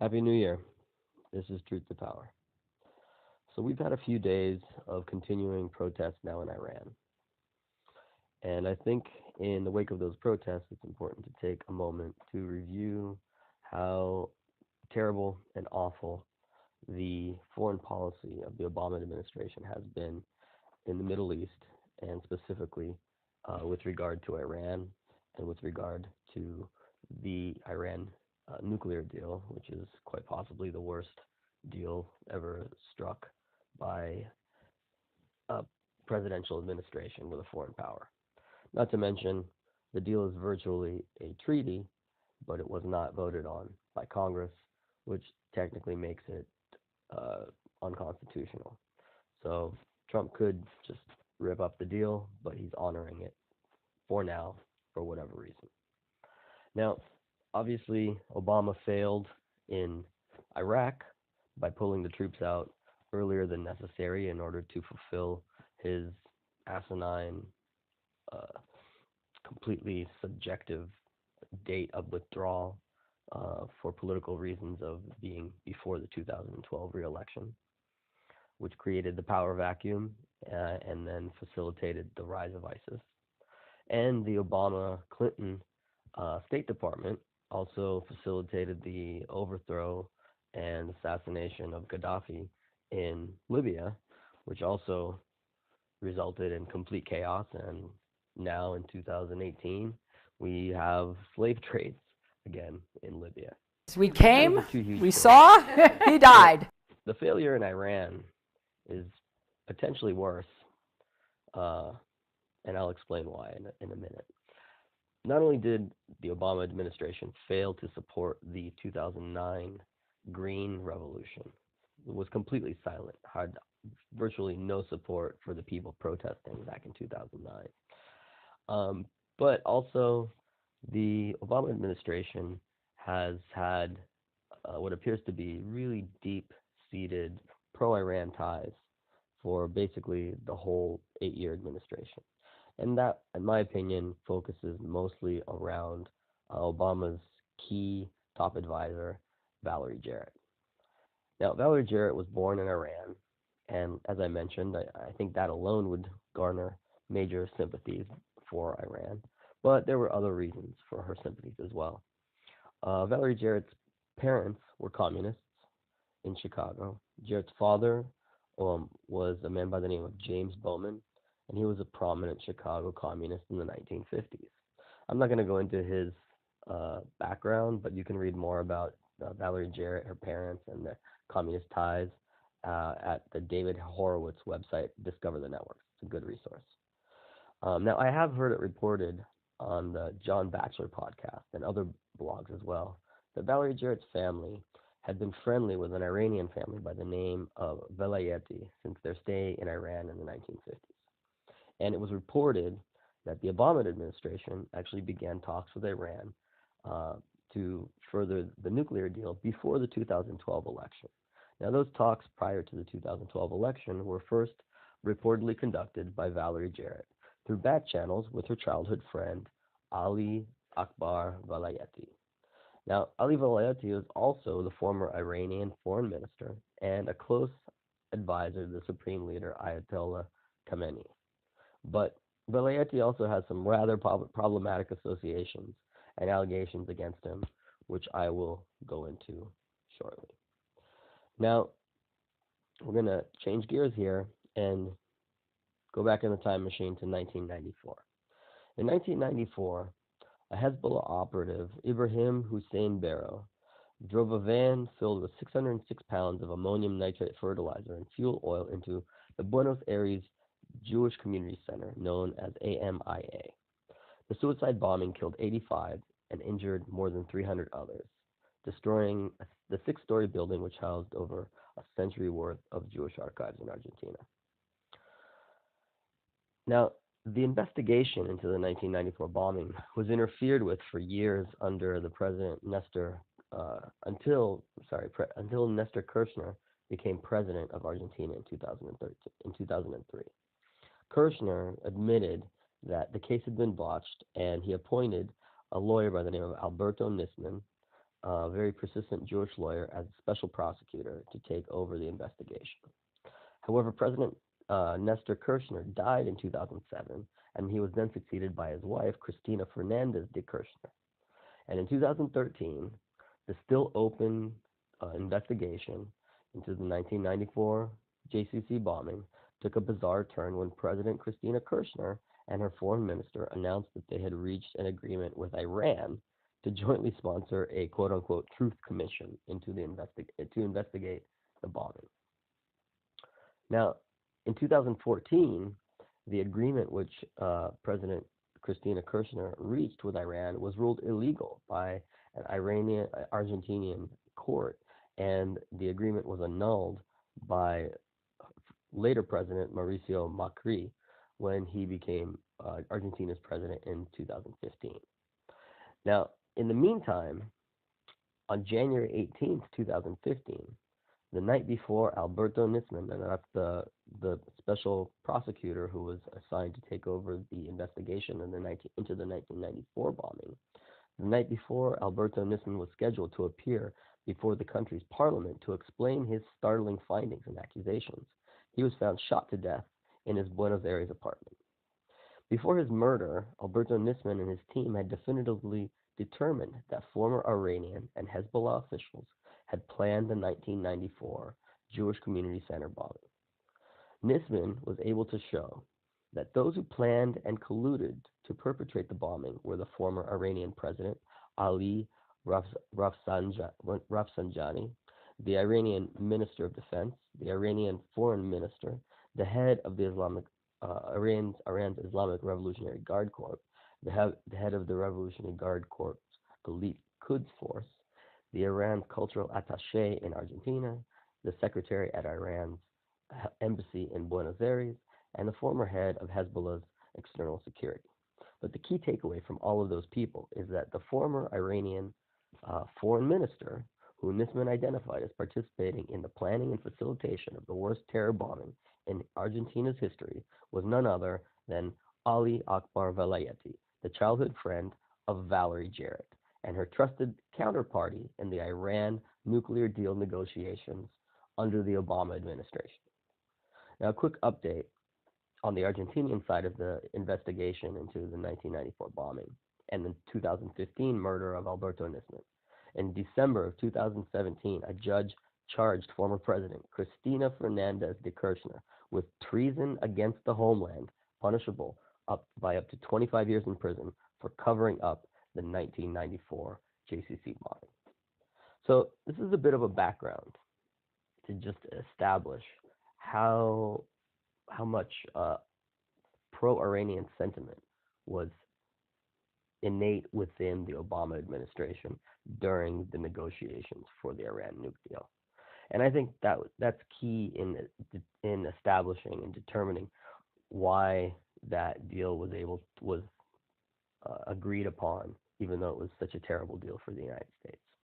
Happy New Year. This is Truth to Power. So we've had a few days of continuing protests now in Iran. And I think in the wake of those protests, it's important to take a moment to review how terrible and awful the foreign policy of the Obama administration has been in the Middle East, and specifically with regard to Iran and with regard to the Iran nuclear deal, which is quite possibly the worst deal ever struck by a presidential administration with a foreign power. Not to mention, the deal is virtually a treaty, but it was not voted on by Congress, which technically makes it unconstitutional. So Trump could just rip up the deal, but he's honoring it for now, for whatever reason. Now, obviously, Obama failed in Iraq by pulling the troops out earlier than necessary in order to fulfill his asinine, completely subjective date of withdrawal for political reasons of being before the 2012 re-election, which created the power vacuum and then facilitated the rise of ISIS. And the Obama-Clinton State Department also facilitated the overthrow and assassination of Gaddafi in Libya, which also resulted in complete chaos. And now in 2018, we have slave trades again in Libya. We came, we stories. saw, he died. The failure in Iran is potentially worse, and I'll explain why in a minute. Not only did the Obama administration fail to support the 2009 Green Revolution, it was completely silent, had virtually no support for the people protesting back in 2009. But also, the Obama administration has had what appears to be really deep-seated pro-Iran ties for basically the whole 8-year administration. And that, in my opinion, focuses mostly around Obama's key top advisor, Valerie Jarrett. Now, Valerie Jarrett was born in Iran, and as I mentioned, I think that alone would garner major sympathies for Iran, but there were other reasons for her sympathies as well. Valerie Jarrett's parents were communists in Chicago. Jarrett's father was a man by the name of James Bowman, and he was a prominent Chicago communist in the 1950s. I'm not going to go into his background, but you can read more about Valerie Jarrett, her parents, and their communist ties at the David Horowitz website, Discover the Network. It's a good resource. Now, I have heard it reported on the John Batchelor podcast and other blogs as well that Valerie Jarrett's family had been friendly with an Iranian family by the name of Velayati since their stay in Iran in the 1950s. And it was reported that the Obama administration actually began talks with Iran to further the nuclear deal before the 2012 election. Now, those talks prior to the 2012 election were first reportedly conducted by Valerie Jarrett through back channels with her childhood friend, Ali Akbar Velayati. Now, Ali Velayati is also the former Iranian foreign minister and a close advisor to the supreme leader, Ayatollah Khamenei. But Velayati also has some rather problematic associations and allegations against him, which I will go into shortly. Now, we're going to change gears here and go back in the time machine to 1994. In 1994, a Hezbollah operative, Ibrahim Hussein Barrow, drove a van filled with 606 pounds of ammonium nitrate fertilizer and fuel oil into the Buenos Aires Jewish Community Center, known as AMIA. The suicide bombing killed 85 and injured more than 300 others, destroying the 6-story building which housed over a century worth of Jewish archives in Argentina. Now, the investigation into the 1994 bombing was interfered with for years under the President until Nestor Kirchner became president of Argentina in 2003. Kirchner admitted that the case had been botched, and he appointed a lawyer by the name of Alberto Nisman a very persistent Jewish lawyer as a special prosecutor to take over the investigation. However, President Nestor Kirchner died in 2007, and he was then succeeded by his wife, Cristina Fernandez de Kirchner. And in 2013, the still open investigation into the 1994 JCC bombing took a bizarre turn when President Cristina Kirchner and her foreign minister announced that they had reached an agreement with Iran to jointly sponsor a quote-unquote truth commission to investigate the bombing. Now, in 2014, the agreement which President Cristina Kirchner reached with Iran was ruled illegal by an Argentinian court, and the agreement was annulled by later President Mauricio Macri when he became Argentina's president in 2015. Now, in the meantime, on January 18th, 2015, the night before Alberto Nisman, and that's the special prosecutor who was assigned to take over the investigation into the 1994 bombing, the night before Alberto Nisman was scheduled to appear before the country's parliament to explain his startling findings and accusations, he was found shot to death in his Buenos Aires apartment. Before his murder, Alberto Nisman and his team had definitively determined that former Iranian and Hezbollah officials had planned the 1994 Jewish Community Center bombing. Nisman was able to show that those who planned and colluded to perpetrate the bombing were the former Iranian president Ali Rafsanjani, the Iranian Minister of Defense, the Iranian Foreign Minister, the head of the Iran's Islamic Revolutionary Guard Corps, the head of the Revolutionary Guard Corps elite Quds Force, the Iran's cultural attaché in Argentina, the secretary at Iran's embassy in Buenos Aires, and the former head of Hezbollah's external security. But the key takeaway from all of those people is that the former Iranian foreign minister, who Nisman identified as participating in the planning and facilitation of the worst terror bombing in Argentina's history, was none other than Ali Akbar Velayati, the childhood friend of Valerie Jarrett, and her trusted counterparty in the Iran nuclear deal negotiations under the Obama administration. Now, a quick update on the Argentinian side of the investigation into the 1994 bombing and the 2015 murder of Alberto Nisman. In December of 2017, a judge charged former President Cristina Fernandez de Kirchner with treason against the homeland, punishable by up to 25 years in prison for covering up the 1994 JCC bombing. So this is a bit of a background to just establish how much pro-Iranian sentiment was innate within the Obama administration during the negotiations for the Iran nuke deal. And I think that's key in establishing and determining why that deal was agreed upon, even though it was such a terrible deal for the United States.